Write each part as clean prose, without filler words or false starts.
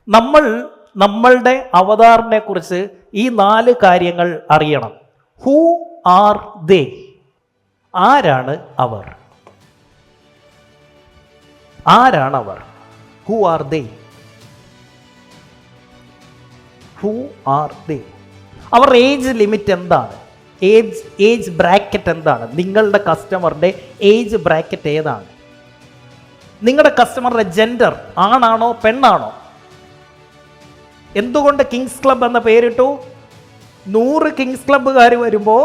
നമ്മൾ നമ്മളുടെ അവതാറിനെ കുറിച്ച് ഈ 4 കാര്യങ്ങൾ അറിയണം. Who are they? ആരാണ് അവർ? ആരാണ് അവർ? Who are they? Who are they? അവർ ഏജ് ലിമിറ്റ് എന്താണ്? ഏജ് ബ്രാക്കറ്റ് എന്താണ്? നിങ്ങളുടെ കസ്റ്റമറിൻ്റെ ഏജ് ബ്രാക്കറ്റ് ഏതാണ്? നിങ്ങളുടെ കസ്റ്റമറുടെ ജെൻഡർ ആണാണോ പെണ്ണാണോ? എന്തുകൊണ്ട് കിങ്സ് ക്ലബ് എന്ന പേരിട്ടു? 100 കിങ്സ് ക്ലബ്ബുകാർ വരുമ്പോൾ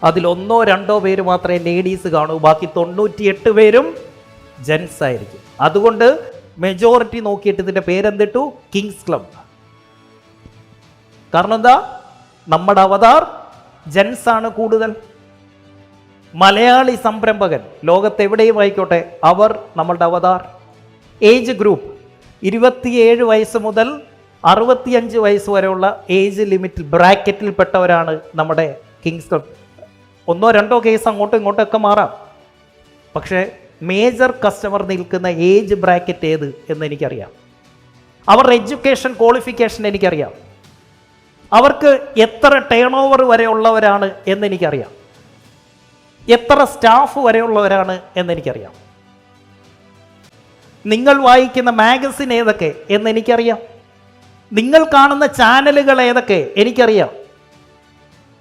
അതിൽ 1-2 പേര് മാത്രമേ ലേഡീസ് കാണൂ, ബാക്കി 98 പേരും ജെൻസ് ആയിരിക്കും. അതുകൊണ്ട് മെജോറിറ്റി നോക്കിയിട്ട് ഇതിൻ്റെ പേരെന്തിട്ടു? Kings club. കാരണം എന്താ? നമ്മുടെ അവതാർ ജെൻസ് ആണ് കൂടുതൽ. മലയാളി സംരംഭകൻ ലോകത്തെവിടെയും ആയിക്കോട്ടെ, അവർ നമ്മളുടെ അവതാർ. ഏജ് ഗ്രൂപ്പ് 27 വയസ്സ് മുതൽ 65 വയസ്സ് വരെയുള്ള ഏജ് ലിമിറ്റ് ബ്രാക്കറ്റിൽപ്പെട്ടവരാണ് നമ്മുടെ കിങ്സ് ക്ലബ്. 1-2 കേസ് അങ്ങോട്ടും ഇങ്ങോട്ടൊക്കെ മാറാം, പക്ഷേ മേജർ കസ്റ്റമർ നിൽക്കുന്ന ഏജ് ബ്രാക്കറ്റ് ഏത് എന്ന് എനിക്കറിയാം. അവരുടെ എഡ്യൂക്കേഷൻ ക്വാളിഫിക്കേഷൻ എനിക്കറിയാം. അവർക്ക് എത്ര ടേൺ ഓവർ വരെ ഉള്ളവരാണ് എന്നെനിക്കറിയാം. എത്ര സ്റ്റാഫ് വരെയുള്ളവരാണ് എന്നെനിക്കറിയാം. നിങ്ങൾ വായിക്കുന്ന മാഗസിൻ ഏതൊക്കെ എന്നെനിക്കറിയാം. നിങ്ങൾ കാണുന്ന ചാനലുകൾ ഏതൊക്കെ എനിക്കറിയാം.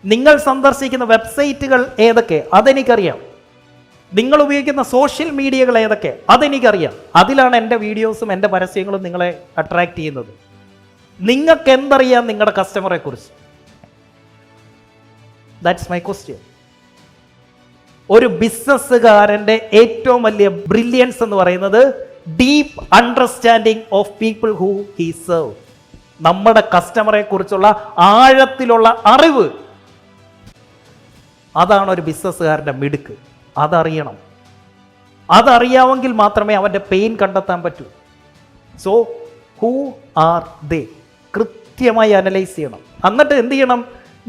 നിങ്ങൾ സന്ദർശിക്കുന്ന വെബ്സൈറ്റുകൾ ഏതൊക്കെ അതെനിക്കറിയാം. നിങ്ങൾ ഉപയോഗിക്കുന്ന സോഷ്യൽ മീഡിയകൾ ഏതൊക്കെ അതെനിക്കറിയാം. അതിലാണ് എൻ്റെ വീഡിയോസും എൻ്റെ പരസ്യങ്ങളും നിങ്ങളെ അട്രാക്ട് ചെയ്യുന്നത്. നിങ്ങൾക്ക് എന്തറിയാം നിങ്ങളുടെ കസ്റ്റമറെ കുറിച്ച്? That's my question. ഒരു ബിസിനസ്സുകാരൻ്റെ ഏറ്റവും വലിയ ബ്രില്യൻസ് എന്ന് പറയുന്നത് deep understanding of people who he serve. നമ്മുടെ കസ്റ്റമറെ കുറിച്ചുള്ള ആഴത്തിലുള്ള അറിവ്, അതാണ് ഒരു ബിസിനസ്സുകാരൻ്റെ മിടുക്ക്. അതറിയണം. അതറിയാമെങ്കിൽ മാത്രമേ അവൻ്റെ പെയിൻ കണ്ടെത്താൻ പറ്റൂ. സോ ഹൂ ആർ ദേ കൃത്യമായി അനലൈസ് ചെയ്യണം. എന്നിട്ട് എന്ത് ചെയ്യണം?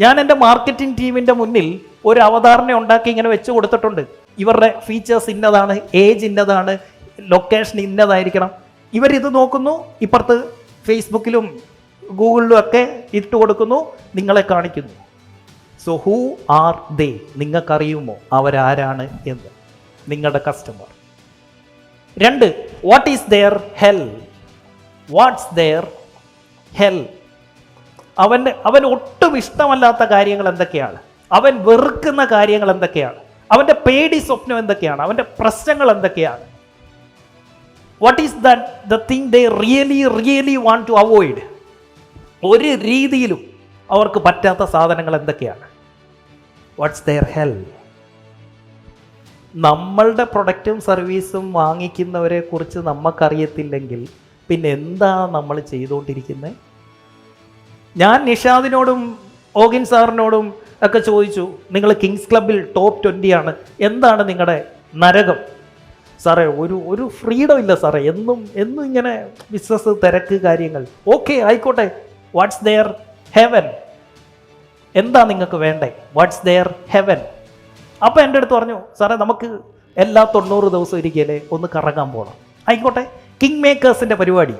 ഞാൻ എൻ്റെ മാർക്കറ്റിംഗ് ടീമിൻ്റെ മുന്നിൽ ഒരു അവതാറിനെ ഉണ്ടാക്കി ഇങ്ങനെ വെച്ച് കൊടുത്തിട്ടുണ്ട്. ഇവരുടെ ഫീച്ചേഴ്സ് ഇന്നതാണ്, ഏജ് ഇന്നതാണ്, ലൊക്കേഷൻ ഇന്നതായിരിക്കണം. ഇവരിത് നോക്കുന്നു, ഇപ്പുറത്ത് ഫേസ്ബുക്കിലും ഗൂഗിളിലും ഒക്കെ ഇട്ട് കൊടുക്കുന്നു, നിങ്ങളെ കാണിക്കുന്നു. So who are they? നിങ്ങൾക്കറിയുമോ അവരാരാണ് എന്ന്? നിങ്ങളുടെ customer. 2, what is their hell? What's their hell? അവൻ ഒട്ടും ഇഷ്ടമല്ലാത്ത കാര്യങ്ങൾ എന്തൊക്കെയാണ്? അവൻ വെറുക്കുന്ന കാര്യങ്ങൾ എന്തൊക്കെയാണ്? അവൻ്റെ പേടി സ്വപ്നം എന്തൊക്കെയാണ്? അവൻ്റെ പ്രശ്നങ്ങൾ എന്തൊക്കെയാണ്? What is the thing they really want to avoid? ഒരു രീതിയിലും അവർക്ക് പറ്റാത്ത സാധനങ്ങൾ എന്തൊക്കെയാണ്? What's their hell? നമ്മളുടെ പ്രൊഡക്റ്റും സർവീസും വാങ്ങിക്കുന്നവരെ കുറിച്ച് നമുക്കറിയത്തില്ലെങ്കിൽ പിന്നെ എന്താ നമ്മൾ ചെയ്തുകൊണ്ടിരിക്കുന്നത്? ഞാൻ നിഷാദിനോടും ഓഗിൻ സാറിനോടും ഒക്കെ ചോദിച്ചു, നിങ്ങൾ കിങ്സ് ക്ലബിൽ ടോപ്പ് 20 ആണ്, എന്താണ് നിങ്ങളുടെ നരകം? സാറേ ഒരു ഫ്രീഡം ഇല്ല സാറേ, എന്നും ഇങ്ങനെ ബിസിനസ്, തിരക്ക്, കാര്യങ്ങൾ. ഓക്കെ, ആയിക്കോട്ടെ. What's their heaven? എന്താ നിങ്ങൾക്ക് വേണ്ടേ? What's their heaven? അപ്പോൾ എൻ്റെ അടുത്ത് പറഞ്ഞു, സാറേ നമുക്ക് എല്ലാ 90 ദിവസം ഇരിക്കലേ ഒന്ന് കറങ്ങാൻ പോകണം. ആയിക്കോട്ടെ, കിങ് മേക്കേഴ്സിൻ്റെ പരിപാടി.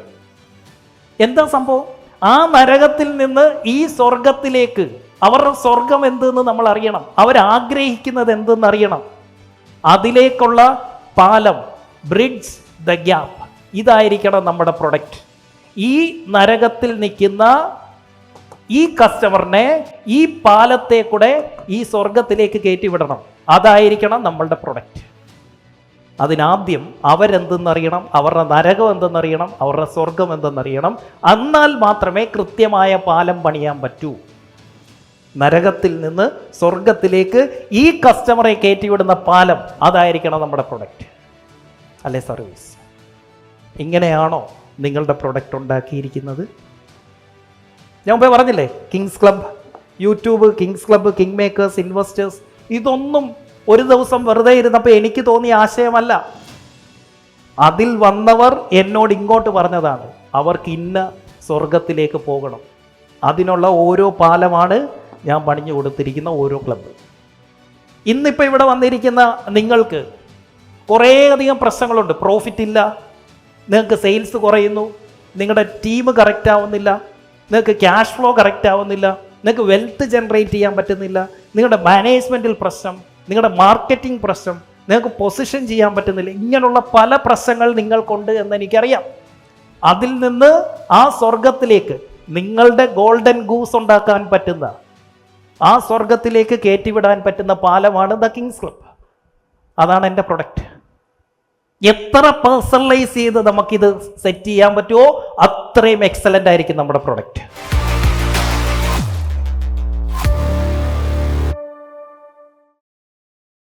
എന്താ സംഭവം? ആ നരകത്തിൽ നിന്ന് ഈ സ്വർഗത്തിലേക്ക്, അവരുടെ സ്വർഗം എന്തെന്ന് നമ്മൾ അറിയണം. അവരാഗ്രഹിക്കുന്നത് എന്തെന്ന് അറിയണം. അതിലേക്കുള്ള പാലം, ബ്രിഡ്ജ് ദ ഗ്യാപ്പ്, ഇതായിരിക്കണം നമ്മുടെ പ്രൊഡക്റ്റ്. ഈ നരകത്തിൽ നിൽക്കുന്ന ഈ കസ്റ്റമറിനെ ഈ പാലത്തെ കൂടെ ഈ സ്വർഗത്തിലേക്ക് കയറ്റിവിടണം. അതായിരിക്കണം നമ്മളുടെ പ്രൊഡക്റ്റ്. അതിനാദ്യം അവരെന്തെന്നറിയണം, അവരുടെ നരകം എന്തെന്നറിയണം, അവരുടെ സ്വർഗം എന്തെന്നറിയണം. എന്നാൽ മാത്രമേ കൃത്യമായ പാലം പണിയാൻ പറ്റൂ. നരകത്തിൽ നിന്ന് സ്വർഗത്തിലേക്ക് ഈ കസ്റ്റമറെ കയറ്റിവിടുന്ന പാലം, അതായിരിക്കണം നമ്മുടെ പ്രൊഡക്റ്റ് അല്ലെ സർവീസ്. ഇങ്ങനെയാണോ നിങ്ങളുടെ പ്രൊഡക്റ്റ് ഉണ്ടാക്കിയിരിക്കുന്നത്? ഞാൻ മുമ്പേ പറഞ്ഞില്ലേ, Kings club, YouTube, Kings club, king makers, investors, ഇതൊന്നും ഒരു ദിവസം വെറുതെ ഇരുന്നപ്പോൾ എനിക്ക് തോന്നിയ ആശയമല്ല. അതിൽ വന്നവർ എന്നോട് ഇങ്ങോട്ട് പറഞ്ഞതാണ്, അവർക്ക് ഇന്ന സ്വർഗത്തിലേക്ക് പോകണം. അതിനുള്ള ഓരോ പാലമാണ് ഞാൻ പണിഞ്ഞു കൊടുത്തിരിക്കുന്ന ഓരോ ക്ലബ്ബ്. ഇന്നിപ്പോൾ ഇവിടെ വന്നിരിക്കുന്ന നിങ്ങൾക്ക് കുറേയധികം പ്രശ്നങ്ങളുണ്ട്. പ്രോഫിറ്റ് ഇല്ല, നിങ്ങൾക്ക് സെയിൽസ് കുറയുന്നു, നിങ്ങളുടെ ടീം കറക്റ്റ് ആവുന്നില്ല, നിങ്ങൾക്ക് ക്യാഷ് ഫ്ലോ കറക്റ്റ് ആവുന്നില്ല, നിങ്ങൾക്ക് വെൽത്ത് ജനറേറ്റ് ചെയ്യാൻ പറ്റുന്നില്ല, നിങ്ങളുടെ മാനേജ്മെൻറ്റിൽ പ്രശ്നം, നിങ്ങളുടെ മാർക്കറ്റിംഗ് പ്രശ്നം, നിങ്ങൾക്ക് പൊസിഷൻ ചെയ്യാൻ പറ്റുന്നില്ല, ഇങ്ങനെയുള്ള പല പ്രശ്നങ്ങൾ നിങ്ങൾക്കുണ്ട് എന്ന് എനിക്കറിയാം. അതിൽ നിന്ന് ആ സ്വർഗത്തിലേക്ക് നിങ്ങളുടെ ഗോൾഡൻ ഗൂസ് ഉണ്ടാക്കാൻ പറ്റുന്ന, ആ സ്വർഗത്തിലേക്ക് കയറ്റിവിടാൻ പറ്റുന്ന പാലമാണ് ദ കിങ്സ് ക്ലബ്. അതാണ് എൻ്റെ പ്രൊഡക്റ്റ്. എത്ര പേഴ്സണലൈസ് ചെയ്ത് നമുക്കിത് സെറ്റ് ചെയ്യാൻ പറ്റുമോ അത്രയും എക്സലൻ്റ് ആയിരിക്കും നമ്മുടെ പ്രൊഡക്റ്റ്.